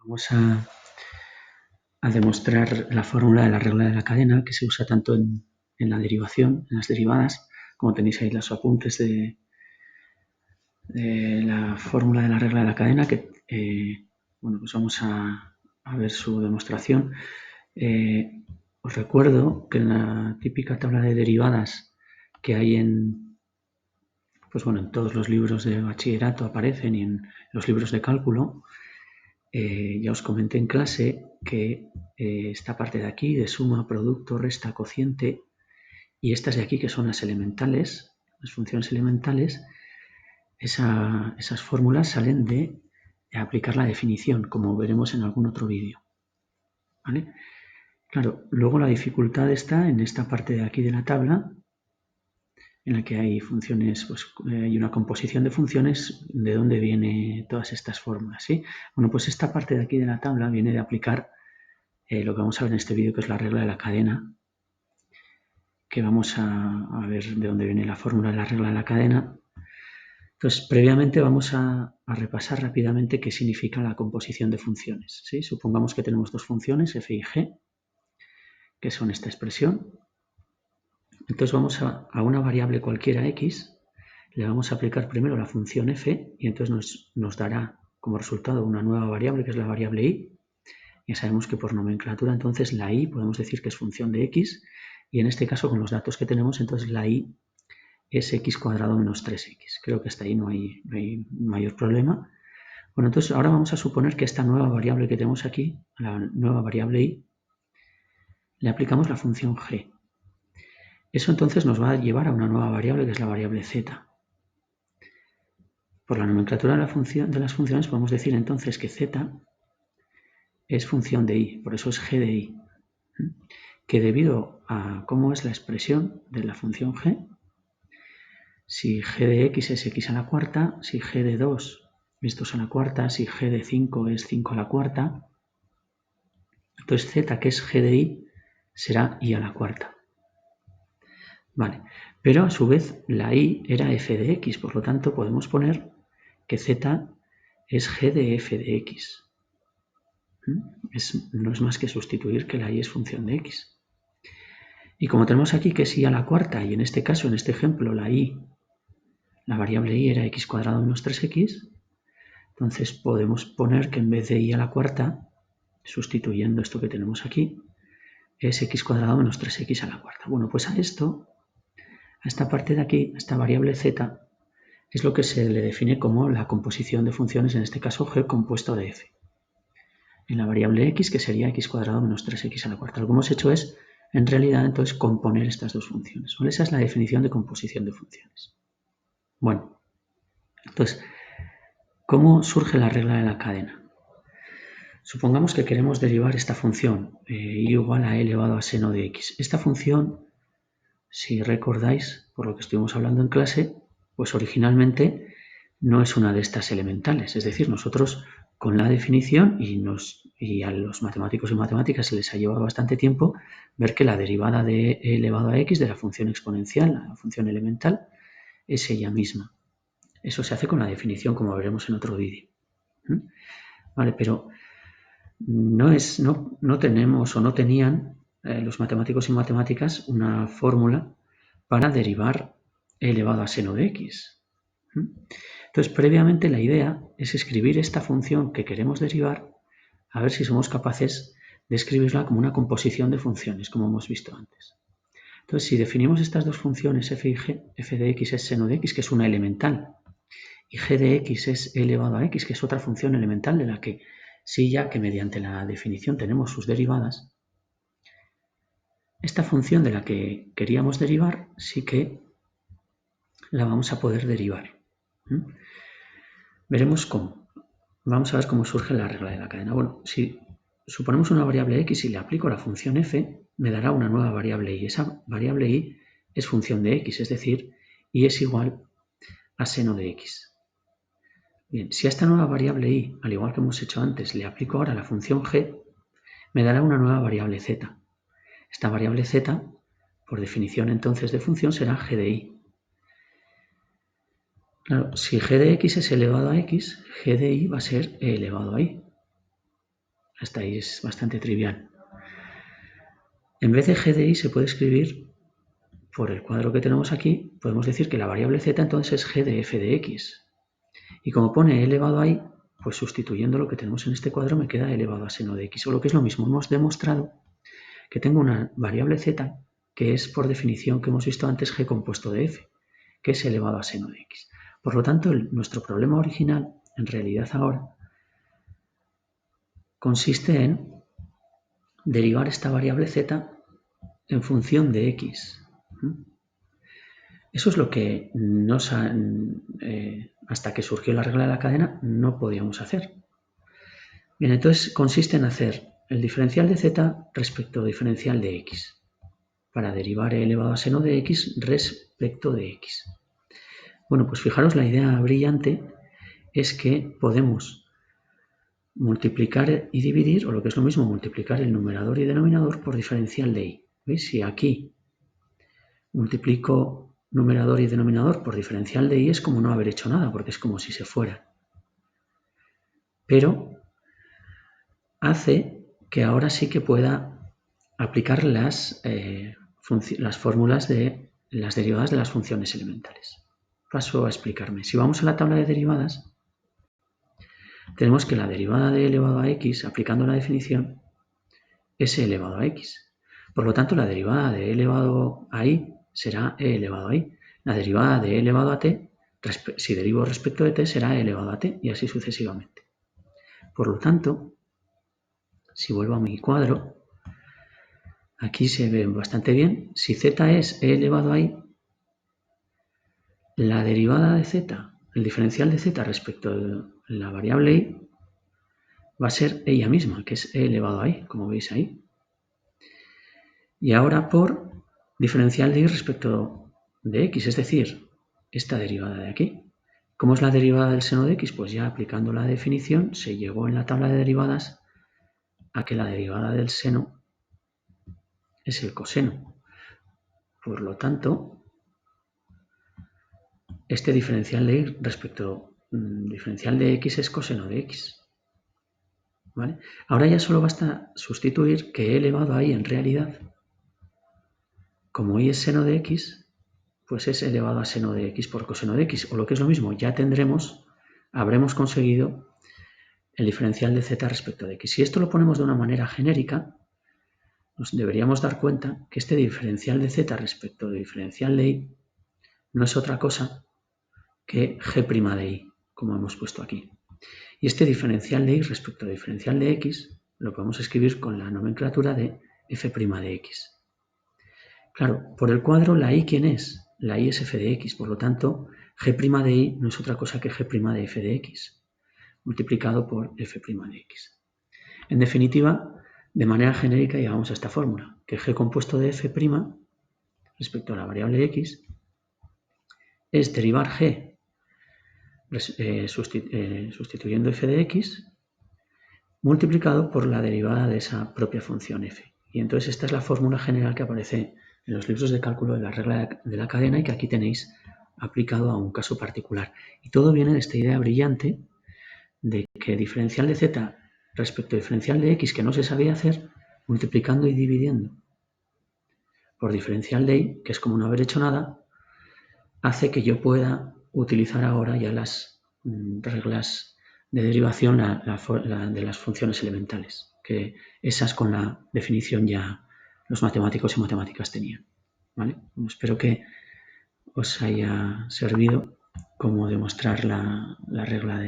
Vamos a demostrar la fórmula de la regla de la cadena que se usa tanto en la derivación, en las derivadas, como tenéis ahí los apuntes de la fórmula de la regla de la cadena, que pues vamos a ver su demostración. Os recuerdo que en la típica tabla de derivadas que hay en todos los libros de bachillerato aparecen y en los libros de cálculo, ya os comenté en clase que esta parte de aquí de suma, producto, resta, cociente y estas de aquí que son las elementales, las funciones elementales, esas fórmulas salen de aplicar la definición, como veremos en algún otro vídeo. ¿Vale? Claro, luego la dificultad está en esta parte de aquí de la tabla, en la que hay funciones, hay una composición de funciones de dónde vienen todas estas fórmulas, ¿sí? Bueno, pues esta parte de aquí de la tabla viene de aplicar lo que vamos a ver en este vídeo, que es la regla de la cadena, que vamos a ver de dónde viene la fórmula de la regla de la cadena. Entonces, previamente vamos a repasar rápidamente qué significa la composición de funciones, ¿sí? Supongamos que tenemos dos funciones, f y g, que son esta expresión. Entonces vamos a una variable cualquiera x, le vamos a aplicar primero la función f y entonces nos dará como resultado una nueva variable que es la variable y. Ya sabemos que por nomenclatura entonces la y podemos decir que es función de x y en este caso con los datos que tenemos entonces la y es x cuadrado menos 3x. Creo que hasta ahí no hay mayor problema. Bueno, entonces ahora vamos a suponer que esta nueva variable que tenemos aquí, la nueva variable y, le aplicamos la función g. Eso entonces nos va a llevar a una nueva variable que es la variable z. Por la nomenclatura de las funciones podemos decir entonces que z es función de y, por eso es g de y. Que debido a cómo es la expresión de la función g, si g de x es x a la cuarta, si g de 2 es 2 a la cuarta, si g de 5 es 5 a la cuarta, entonces z, que es g de y, será y a la cuarta. Vale, pero a su vez la y era f de x, por lo tanto podemos poner que z es g de f de x. No es más que sustituir que la y es función de x. Y como tenemos aquí que es y a la cuarta, y en este caso, en este ejemplo, la variable y era x cuadrado menos 3x, entonces podemos poner que en vez de y a la cuarta, sustituyendo esto que tenemos aquí, es x cuadrado menos 3x a la cuarta. Bueno, pues a esta parte de aquí, a esta variable z, es lo que se le define como la composición de funciones, en este caso g compuesto de f. En la variable x, que sería x cuadrado menos 3x a la cuarta. Lo que hemos hecho es, en realidad, entonces, componer estas dos funciones. ¿Vale? Esa es la definición de composición de funciones. Bueno, entonces, ¿cómo surge la regla de la cadena? Supongamos que queremos derivar esta función, y igual a e elevado a seno de x. Esta función, si recordáis, por lo que estuvimos hablando en clase, pues originalmente no es una de estas elementales. Es decir, nosotros con la definición, y a los matemáticos y matemáticas se les ha llevado bastante tiempo, ver que la derivada de e elevado a x de la función exponencial, la función elemental, es ella misma. Eso se hace con la definición, como veremos en otro vídeo. Vale, pero no tenemos o no tenían los matemáticos y matemáticas una fórmula para derivar e elevado a seno de x. Entonces, previamente la idea es escribir esta función que queremos derivar, a ver si somos capaces de escribirla como una composición de funciones, como hemos visto antes. Entonces, si definimos estas dos funciones f y g, f de x es seno de x, que es una elemental, y g de x es e elevado a x, que es otra función elemental de la que sí, ya que mediante la definición tenemos sus derivadas, esta función de la que queríamos derivar sí que la vamos a poder derivar. Veremos cómo. Vamos a ver cómo surge la regla de la cadena. Bueno, si suponemos una variable x y le aplico la función f, me dará una nueva variable y. Esa variable y es función de x, es decir, y es igual a seno de x. Bien, si a esta nueva variable y, al igual que hemos hecho antes, le aplico ahora la función g, me dará una nueva variable z. Esta variable z, por definición entonces de función, será g de y. Claro, si g de x es elevado a x, g de y va a ser e elevado a y. Hasta ahí es bastante trivial. En vez de g de y se puede escribir, por el cuadro que tenemos aquí, podemos decir que la variable z entonces es g de f de x. Y como pone elevado a y, pues sustituyendo lo que tenemos en este cuadro me queda elevado a seno de x. O lo que es lo mismo, hemos demostrado que tengo una variable z que es por definición que hemos visto antes g compuesto de f, que es elevado a seno de x. Por lo tanto, nuestro problema original, en realidad ahora, consiste en derivar esta variable z en función de x. Eso es lo que hasta que surgió la regla de la cadena no podíamos hacer. Bien, entonces consiste en hacer el diferencial de z respecto al diferencial de x, para derivar e elevado a seno de x respecto de x. Bueno, pues fijaros, la idea brillante es que podemos multiplicar y dividir, o lo que es lo mismo, multiplicar el numerador y denominador por diferencial de y. ¿Veis? Si aquí multiplico numerador y denominador por diferencial de y es como no haber hecho nada, porque es como si se fuera. Pero hace que ahora sí que pueda aplicar las fórmulas de las derivadas de las funciones elementales. Paso a explicarme. Si vamos a la tabla de derivadas, tenemos que la derivada de e elevado a x, aplicando la definición, es e elevado a x. Por lo tanto, la derivada de e elevado a y será e elevado a y. La derivada de e elevado a t, si derivo respecto de t, será e elevado a t, y así sucesivamente. Por lo tanto, si vuelvo a mi cuadro, aquí se ve bastante bien. Si z es e elevado a y, la derivada de z, el diferencial de z respecto de la variable y, va a ser ella misma, que es e elevado a y, como veis ahí. Y ahora por diferencial de y respecto de x, es decir, esta derivada de aquí. ¿Cómo es la derivada del seno de x? Pues ya aplicando la definición se llegó en la tabla de derivadas a que la derivada del seno es el coseno. Por lo tanto, este diferencial de y respecto diferencial de x es coseno de x. ¿Vale? Ahora ya solo basta sustituir que e elevado a y en realidad, como y es seno de x, pues es elevado a seno de x por coseno de x. O lo que es lo mismo, ya habremos conseguido el diferencial de z respecto de x. Si esto lo ponemos de una manera genérica, nos deberíamos dar cuenta que este diferencial de z respecto del diferencial de y no es otra cosa que g' de y, como hemos puesto aquí. Y este diferencial de y respecto al diferencial de x lo podemos escribir con la nomenclatura de f' de x. Claro, por el cuadro la y, ¿quién es? La y es f de x, por lo tanto, g' de y no es otra cosa que g' de f de x, multiplicado por f' de x. En definitiva, de manera genérica llegamos a esta fórmula, que g compuesto de f' respecto a la variable x es derivar g sustituyendo f de x multiplicado por la derivada de esa propia función f. Y entonces esta es la fórmula general que aparece en los libros de cálculo de la regla de la cadena y que aquí tenéis aplicado a un caso particular. Y todo viene de esta idea brillante de que diferencial de z respecto al diferencial de x que no se sabía hacer, multiplicando y dividiendo por diferencial de y, que es como no haber hecho nada, hace que yo pueda utilizar ahora ya las reglas de derivación de las funciones elementales, que esas con la definición ya los matemáticos y matemáticas tenían. ¿Vale? Espero que os haya servido cómo demostrar la regla de